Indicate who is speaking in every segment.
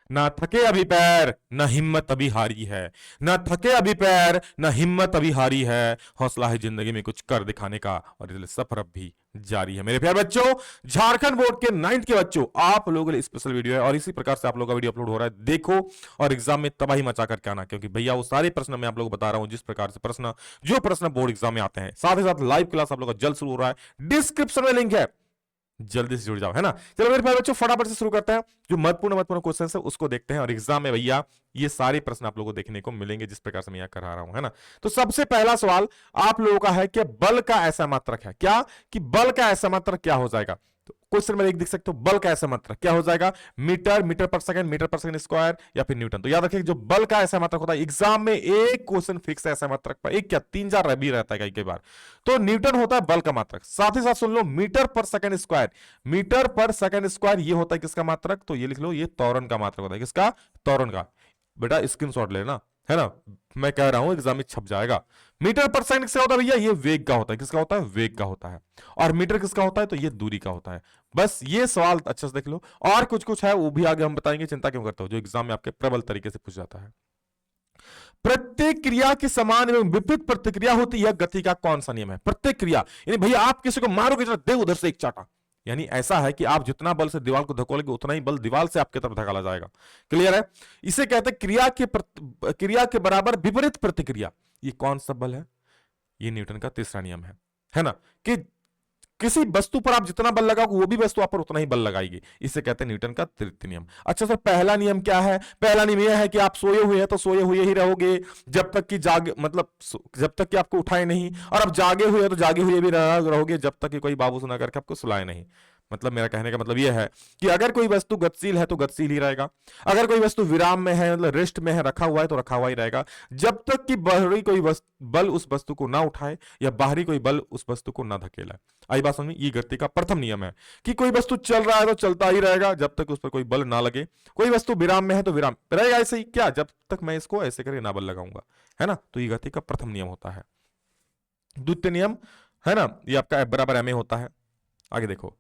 Speaker 1: ना थके अभी पैर ना हिम्मत अभी हारी है, ना थके अभी पैर ना हिम्मत अभी हारी है, हौसला है जिंदगी में कुछ कर दिखाने का और इसलिए सफर अब भी जारी है। मेरे प्यारे बच्चों, झारखंड बोर्ड के 9th के बच्चों, आप लोगों के लिए स्पेशल वीडियो है और इसी प्रकार से आप लोगों का वीडियो अपलोड हो रहा है। देखो और एग्जाम में तबाही मचा करके आना, क्योंकि भैया वो सारे प्रश्न मैं आप लोगों को बता रहा हूं जिस प्रकार से प्रश्न जो प्रश्न बोर्ड एग्जाम में आते हैं। साथ ही साथ लाइव क्लास आप लोगों का जल्द शुरू हो रहा है, डिस्क्रिप्शन में लिंक है, जल्दी से जुड़ जाओ, है ना। चलो मेरे प्यारे बच्चों, फटाफट से शुरू करते हैं। जो महत्वपूर्ण क्वेश्चन है उसको देखते हैं और एग्जाम में भैया ये सारे प्रश्न आप लोगों को देखने को मिलेंगे जिस प्रकार से मैं यहां करा रहा हूं, है ना। तो सबसे पहला सवाल आप लोगों का है कि बल का ऐसा मात्रक है क्या, कि बल का ऐसा मात्रक क्या हो जाएगा। तो क्वेश्चन में देख सकते हो, बल का ऐसा मात्रक क्या हो जाएगा, मीटर, मीटर पर सेकंड स्क्वायर या फिर न्यूटन। तो याद रखिए जो बल का ऐसा मात्रक होता है, एग्जाम में एक क्वेश्चन फिक्स है ऐसा मात्रक पर, एक क्या 3-4 भी रहता है कई बार। तो न्यूटन होता है बल का मात्रक। साथ ही साथ सुन लो, मीटर पर सेकंड स्क्वायर, मीटर पर सेकंड स्क्वायर ये होता है किसका मात्रक, तो ये लिख लो, ये त्वरण का मात्रक होता है। किसका, त्वरण का। बेटा स्क्रीनशॉट लेना, है ना, मैं कह रहा हूं एग्जाम में छप जाएगा। मीटर पर सेकंड किसका होता है भैया, ये वेग का होता है। किसका होता है, वेग का होता है। और मीटर किसका होता है, तो ये दूरी का होता है। बस ये सवाल अच्छे से देख लो, और कुछ कुछ है वो भी आगे हम बताएंगे, चिंता क्यों करते हो, जो एग्जाम में आपके प्रबल तरीके से पूछ जाता है। प्रत्येक क्रिया की समान एवं विपरीत प्रतिक्रिया होती है, गति का कौन सा नियम है। प्रत्येक क्रिया यानी भैया आप किसी को मारोगे, दे उधर से एक चाटा, यानी ऐसा है कि आप जितना बल से दीवार को धकोलेंगे उतना ही बल दीवार से आपकी तरफ धकाला जाएगा। क्लियर है। इसे कहते हैं क्रिया के बराबर विपरीत प्रतिक्रिया। ये कौन सा बल है, ये न्यूटन का तीसरा नियम है ना, कि किसी वस्तु पर आप जितना बल लगाओगे वो भी वस्तु आप पर उतना ही बल लगाएगी। इसे कहते हैं न्यूटन का तृतीय नियम। अच्छा सर, पहला नियम क्या है। पहला नियम यह है कि आप सोए हुए हैं तो सोए हुए ही रहोगे जब तक कि जागे, मतलब जब तक कि आपको उठाए नहीं, और अब जागे हुए हैं तो जागे हुए भी रहोगे जब तक कि कोई बाबू सुना करके आपको सुलाए नहीं। मतलब मेरा कहने का मतलब यह है कि अगर कोई वस्तु गतिशील है तो गतिशील ही रहेगा, अगर कोई वस्तु विराम में है, मतलब रेस्ट में है, रखा हुआ है तो रखा हुआ ही रहेगा, जब तक कि बाहरी कोई बल उस वस्तु को ना उठाए या बाहरी कोई बल उस वस्तु को ना धकेला। आई बात समझ में। ये गति का प्रथम नियम है कि कोई वस्तु चल रहा है तो चलता ही रहेगा जब तक उस पर कोई बल ना लगे, कोई वस्तु विराम में है तो विराम रहेगा ऐसे ही, क्या, जब तक मैं इसको ऐसे करके ना बल लगाऊंगा, है ना। तो ये गति का प्रथम नियम होता है। द्वितीय नियम, है ना, ये आपका F बराबर ma होता है। आगे देखो,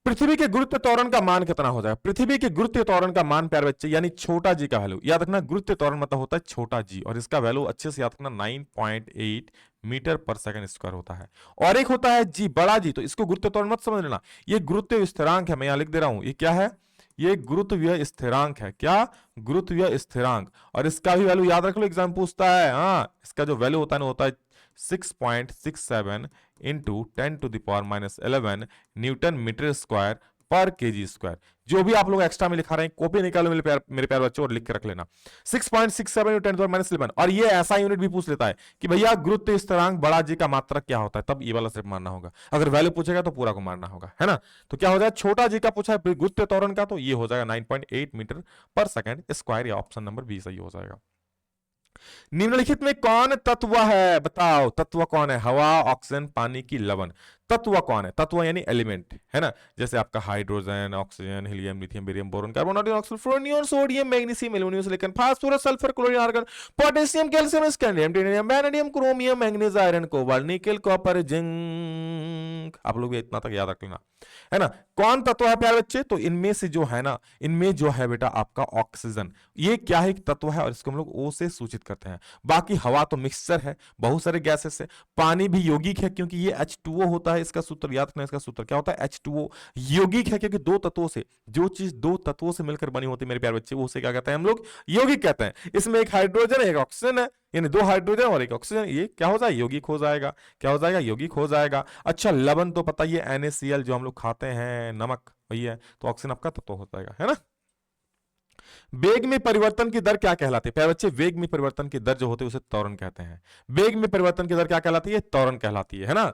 Speaker 1: पृथ्वी के गुरुत्व त्वरण का मान कितना हो जाएगा। पृथ्वी के गुरुत्व त्वरण का मान प्यारे बच्चे यानी छोटा जी का वैल्यू याद रखना। गुरुत्व त्वरण मतलब होता है छोटा जी, और इसका वैल्यू अच्छे से याद रखना 9.8 मीटर पर सेकंड स्क्वायर होता है। और एक होता है जी, बड़ा जी, तो इसको गुरुत्व त्वरण मत समझ लेना, ये गुरुत्व स्थिरांक है। मैं यहां लिख दे रहा हूं, ये क्या है, ये गुरुत्वीय स्थिरांक है। क्या, गुरुत्वीय स्थिरांक। और इसका भी वैल्यू याद रख लो, एग्जाम पूछता है। हाँ, इसका जो वैल्यू होता है ना, होता है 6.67 इंटू 10⁻11 न्यूटन मीटर स्क्वायर पर केजी स्क्वायर। जो भी आप लोग एक्स्ट्रा में लिखा रहे हैं कॉपी निकालो मेरे प्यारे बच्चों और लिख के रख लेना 6.67 इंटू 10⁻11। और ये ऐसा यूनिट भी पूछ लेता है कि भैया गुरुत्व स्थिरांक बड़ा जी का मात्रक क्या होता है, तब ये वाला सिर्फ मानना होगा। अगर वैल्यू पूछेगा तो पूरा को मानना होगा, है ना। तो क्या हो जाए, छोटा जी का पूछा है गुरुत्व त्वरण का, तो ये हो जाएगा 9.8 मीटर पर सेकंड स्क्वायर, या ऑप्शन नंबर बी सही हो जाएगा। निम्नलिखित में कौन तत्व है, बताओ तत्व कौन है। हवा, ऑक्सीजन, पानी की लवण। तत्व कौन है, तत्व यानी एलिमेंट, है ना। जैसे आपका hydrogen, oxygen, helium, lithium, barium, boron, carbon, nitrogen, oxygen, fluorine, sodium, magnesium, aluminium, silicon, phosphorus, sulphur, chlorine, argon, potassium, calcium, scandium, titanium, vanadium, chromium, manganese, iron, cobalt, nickel, copper, zinc. आप लोग इतना तक याद रख लेना, है ना। कौन तत्व है प्यारे बच्चे, तो इनमें से जो है ना, इनमें जो है बेटा आपका ऑक्सीजन, ये क्या है, एक तत्व है और इसको हम लोग ओ से सूचित करते हैं। बाकी हवा तो मिक्सचर है बहुत सारे गैसेस से। पानी भी यौगिक है क्योंकि ये H2O होता है, इसका सूत्र याद रखना, इसका सूत्र क्या होता है, H2O। यौगिक है क्योंकि दो तत्वों से, जो चीज दो तत्वों से मिलकर बनी होती है मेरे प्यारे बच्चे, वो उसे क्या कहते हैं हम लोग, यौगिक कहते हैं। इसमें एक हाइड्रोजन एक ऑक्सीजन है, यानी दो हाइड्रोजन और एक ऑक्सीजन, ये क्या हो जाएगा, यौगिक हो जाएगा। क्या हो जाएगा, यौगिक हो जाएगा। अच्छा, लवण तो पता ही है, NaCl जो हम लोग खाते हैं, नमक वही है, तो ऑक्सीजन आपका तत्व हो जाएगा, है ना। वेग में परिवर्तन की दर क्या कहलाती है प्यारे बच्चे, वेग में परिवर्तन की दर जो होती है उसे त्वरण कहते हैं। वेग में परिवर्तन की दर क्या कहलाती है, त्वरण कहलाती है ना।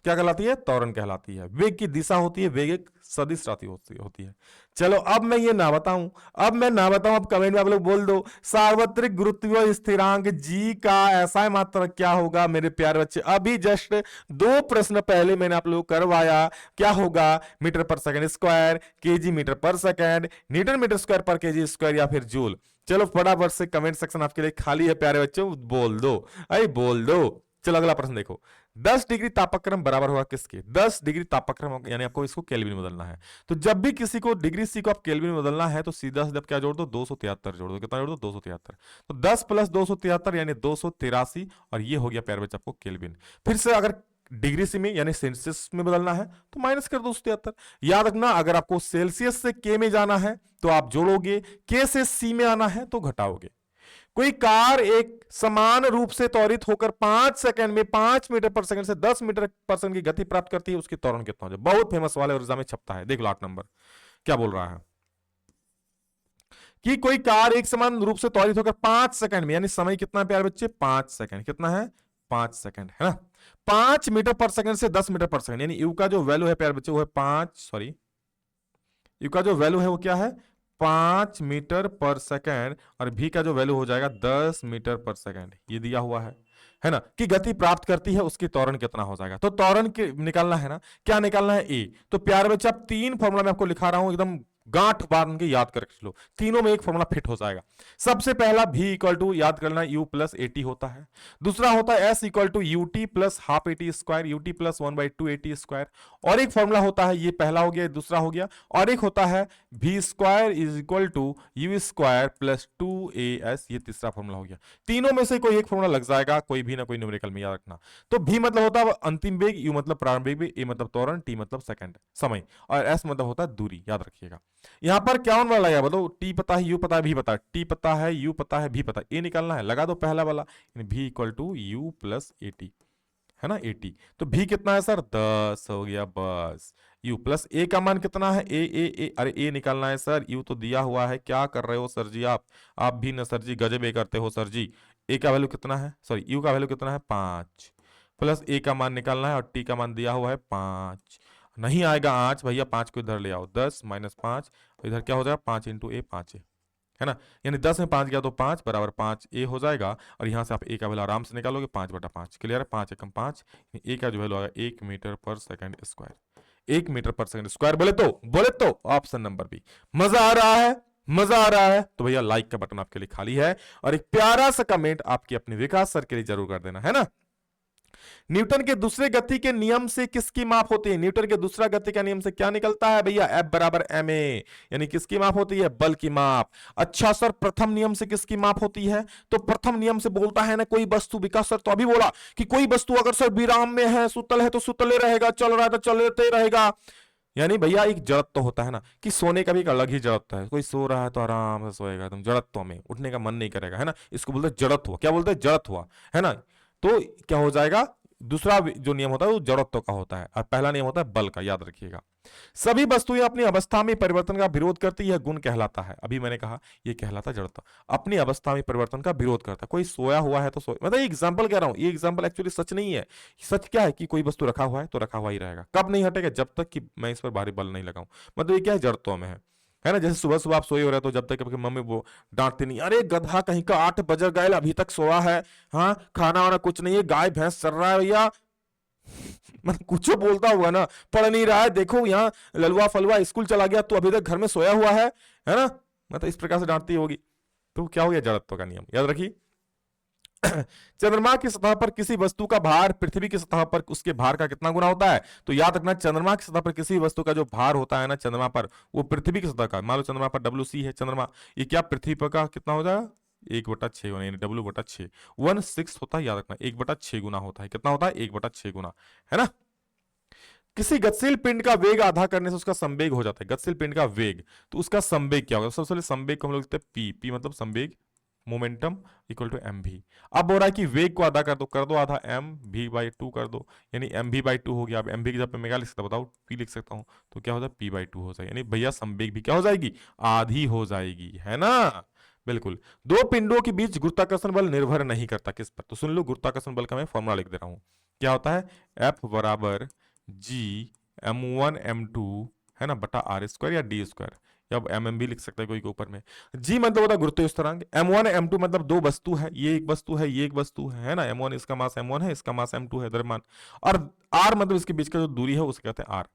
Speaker 1: क्या कहलाती है, त्वरण कहलाती है। वेग की दिशा होती है, वेग एक सदिश राशि होती है। चलो अब मैं ये ना बताऊं, अब कमेंट में आप लोग बोल दो सार्वत्रिक गुरुत्वीय स्थिरांक जी का ऐसा मात्रक क्या होगा मेरे प्यारे बच्चे। अभी जस्ट 2 प्रश्न पहले मैंने आप लोग करवाया, क्या होगा, मीटर पर सेकंड स्क्वायर, केजी मीटर पर सेकंड, न्यूटन मीटर स्क्वायर पर केजी स्क्वायर, या फिर जूल। चलो फटाफट से कमेंट सेक्शन आपके लिए खाली है प्यारे बच्चों, बोल दो, अरे बोल दो। चलो अगला प्रश्न देखो, 10 डिग्री तापक्रम बराबर होगा किसके? 10 डिग्री तापक्रम, यानी आपको इसको केल्विन में बदलना है। तो जब भी किसी को डिग्री सी को आप केल्विन में बदलना है तो सीधा सीधा क्या जोड़ दो? 273 जोड़ दो। कितना जोड़ दो? 273। तो 10 प्लस 273 यानी 283, और ये हो गया प्यारे बच्चे आपको केल्विन। फिर से अगर डिग्री सी में यानी सेल्सियस में बदलना है तो माइनस कर 273। याद रखना, अगर आपको सेल्सियस से के में जाना है तो आप जोड़ोगे, के से सी में आना है तो घटाओगे। कोई कार एक समान रूप से त्वरित होकर 5 सेकंड में 5 मीटर पर सेकंड से 10 मीटर पर सेकंड की गति प्राप्त करती है, उसकी त्वरण कितना हो जाए? बहुत फेमस वाले और एग्जाम में छपता है। देख लो 8 नंबर क्या बोल रहा है कि कोई कार एक समान रूप से त्वरित होकर 5 सेकंड में, यानी समय कितना है प्यारे बच्चे? 5 सेकंड। कितना है? 5 सेकंड, है ना। 5 मीटर पर सेकंड से 10 मीटर पर सेकंड, यानी यू का जो वैल्यू है प्यारे बच्चे वो है 5, सॉरी, यू का जो वैल्यू है वो क्या है? 5 मीटर पर सेकंड, और भी का जो वैल्यू हो जाएगा 10 मीटर पर सेकंड, ये दिया हुआ है ना, कि गति प्राप्त करती है, उसकी त्वरण कितना हो जाएगा। तो त्वरण निकालना है ना, क्या निकालना है? ए। तो प्यारे बच्चे आप 3 फॉर्मूला मैं आपको लिखा रहा हूं, एकदम गांठ बांध के याद करके लो, तीनों में एक फॉर्मूला फिट हो जाएगा। सबसे पहला v इक्वल टू याद करना u प्लस एटी होता है। दूसरा होता है s equal to u t plus half a t square, u t plus 1/2 a t square. और एक फॉर्मूला होता है, ये पहला हो गया, दूसरा हो गया, और एक होता है v square is equal to u square plus 2as, ये तीसरा फॉर्मूला हो गया। तीनों में से कोई एक फॉर्मूला लग जाएगा, कोई भी ना कोई न्यूमेरिकल में, याद रखना। तो v मतलब होता है अंतिम वेग, u मतलब प्रारंभिक वेग, a मतलब त्वरण, t मतलब सेकंड समय, और s मतलब होता है दूरी, याद रखिएगा। यहां पर क्या होने वाला है बताओ? टी पता है, यू पता है, भी पता है, टी पता है, यू पता है, भी पता है, ए निकालना है, लगा दो पहला वाला, भी equal to u plus a t, है ना, 80। तो भी कितना है सर? 10 हो गया बस। u प्लस ए का मान कितना है? ए, अरे ए निकालना है सर, u तो दिया हुआ है, क्या कर रहे हो सर जी आप भी ना सर जी गजब ए करते हो सर जी। ए का वैल्यू कितना है, सॉरी u का वैल्यू कितना है? 5, प्लस ए का मान निकालना है, और टी का मान दिया हुआ है 5। नहीं आएगा 5 भैया, 5 को इधर ले आओ, 10 माइनस 5, इधर क्या हो जाएगा? 5 इंटू ए, 5 है ना, यानी 10 में 5 गया तो 5 बराबर 5 ए हो जाएगा, और यहां से आप ए का वैल्यू आराम से निकालोगे, 5/5 क्लियर है, 5 एकम 5, ए का जो वैल्यू आएगा 1 मीटर पर सेकंड स्क्वायर। 1 मीटर पर सेकंड स्क्वायर बोले तो ऑप्शन नंबर बी। मजा आ रहा है? मजा आ रहा है तो भैया लाइक का बटन आपके लिए खाली है, और एक प्यारा सा कमेंट आपकी अपने विकास सर के लिए जरूर कर देना, है ना। न्यूटन के दूसरे गति के नियम से किसकी माप होती है? न्यूटन के दूसरा गति का नियम से क्या निकलता है भैया? F बराबर ma, यानी किसकी माप होती है? बल की माप। अच्छा सर, प्रथम नियम से किसकी माप होती है? तो प्रथम नियम से बोलता है ना, कोई वस्तु, विकास सर तो अभी बोला कि कोई वस्तु अगर सर विराम में है, सुतल है तो सुतले रहेगा, चल रहा है तो चलते रहेगा, यानी भैया एक जड़त्व तो होता है ना, कि सोने का भी एक अलग ही जड़त्व है। कोई सो रहा है तो आराम से सोएगा, एकदम जड़त्व में उठने का मन नहीं करेगा, है ना, इसको बोलते हैं जड़त्व। क्या बोलते हैं? जड़त्व, है ना। तो क्या हो जाएगा? दूसरा जो नियम होता है वो जड़त्व का होता है, और पहला नियम होता है बल का, याद रखिएगा। सभी वस्तुएं अपनी अवस्था में परिवर्तन का विरोध करती, यह गुण कहलाता है। अभी मैंने कहा ये कहलाता है जड़त्व, अपनी अवस्था में परिवर्तन का विरोध करता है। कोई सोया हुआ है तो मतलब एग्जाम्पल कह रहा हूं, ये एग्जाम्पल एक्चुअली सच नहीं है। सच क्या है कि कोई वस्तु रखा हुआ है तो रखा हुआ ही रहेगा, कब नहीं हटेगा? जब तक कि मैं इस पर भारी बल नहीं लगाऊं। मतलब ये क्या है? जड़त्व में है ना। जैसे सुबह सुबह आप सोए हो रहे हो तो जब तक आपकी मम्मी वो डांटती नहीं, अरे गधा कहीं का 8 बज गए अभी तक सोया है, हाँ खाना वाना कुछ नहीं है, गाय भैंस चल रहा है भैया, मतलब कुछ बोलता हुआ ना, पढ़ नहीं रहा है, देखो यहाँ ललुआ फलुआ स्कूल चला गया तो अभी तक घर में सोया हुआ है ना, मतलब इस प्रकार से डांटती होगी। तो क्या हो गया? जड़त्व का नियम, याद रखिए। चंद्रमा की सतह पर किसी वस्तु का भार पृथ्वी की सतह पर उसके भार का कितना गुना होता है? तो याद रखना, चंद्रमा की सतह पर किसी वस्तु का जो भार होता है ना चंद्रमा पर, वो पृथ्वी की सतह का, मान लो चंद्रमा पर WC है चंद्रमा, ये क्या पृथ्वी पर का कितना हो जाएगा? 1/6 गुना, यानी W/6 1/6 होता है, याद रखना 1/6 गुना होता है। कितना होता है? 1/6 गुना, है ना। किसी गतिशील पिंड का वेग आधा करने से उसका संवेग हो जाता है। गतिशील पिंड का वेग, तो उसका संवेग क्या होगा? सबसे पहले संवेग को हम लोग लिखते हैं P मतलब संवेग, मोमेंटम इक्वल टू mv। अब हो रहा है कि वेग को आधा कर दो आधा, mv/2 कर दो, यानी mv/2 हो गया। अब mv की जगह पे मैं क्या लिख सकता बताओ? p लिख सकता हूं, तो क्या होता है? p/2 हो जाएगा, यानी भैया संवेग भी क्या हो जाएगी? आधी हो जाएगी, है ना। बिल्कुल। दो पिंडों के बीच गुरुत्वाकर्षण बल निर्भर नहीं करता किस पर? तो सुन लो, गुरुत्वाकर्षण बल का मैं फॉर्मूला लिख दे रहा हूं। क्या होता है? F बराबर g m1 m2, है ना, बटा r² या d², या mm भी लिख सकता है कोई के ऊपर में। g मतलब होता है गुरुत्वीय स्थिरांक, m1 m2 मतलब दो वस्तु है, ये एक वस्तु है, ये एक वस्तु है ना, m1 इसका मास m1 है, इसका मास m2 है द्रव्यमान, और r मतलब इसके बीच का जो दूरी है उसे कहते हैं r।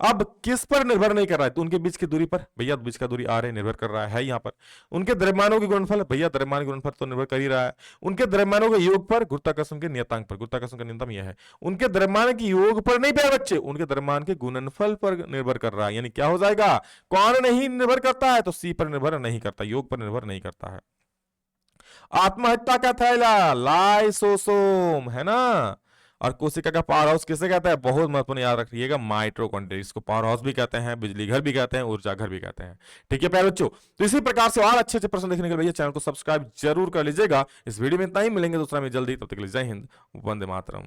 Speaker 1: अब किस पर निर्भर नहीं कर रहा है, तो उनके बीच की दूरी पर, भैया बीच का दूरी r है, निर्भर कर रहा है यहाँ पर। उनके द्रव्यमानों की गुणनफल, भैया द्रव्यमान के गुणनफल तो निर्भर कर ही रहा है। उनके द्रव्यमानों के योग पर, गुरुत्वाकर्षण के नियतांक पर, गुरुत्वाकर्षण का न्यूनतम यह है। उनके द्रव्यमान के योग पर नहीं प्यारे बच्चे, उनके द्रव्यमान के गुणनफल पर निर्भर कर रहा है। यानी क्या हो जाएगा, कौन नहीं निर्भर करता है, तो सी पर निर्भर नहीं करता, योग पर निर्भर नहीं करता है। आत्महत्या का थैला, लाइसोसोम, है ना। और कोशिका का पावर हाउस किसे कहता है, बहुत महत्वपूर्ण याद रखिएगा, माइटोकॉन्ड्रिया। इसको पावर हाउस भी कहते हैं, बिजली घर भी कहते हैं, ऊर्जा घर भी कहते हैं। ठीक है प्यारे बच्चों, तो इसी प्रकार से और अच्छे अच्छे प्रश्न देखने के लिए भैया चैनल को सब्सक्राइब जरूर कर लीजिएगा। इस वीडियो में इतना ही, मिलेंगे दूसरा में जल्दी, तब तक के लिए जय हिंद, वंदे मातरम।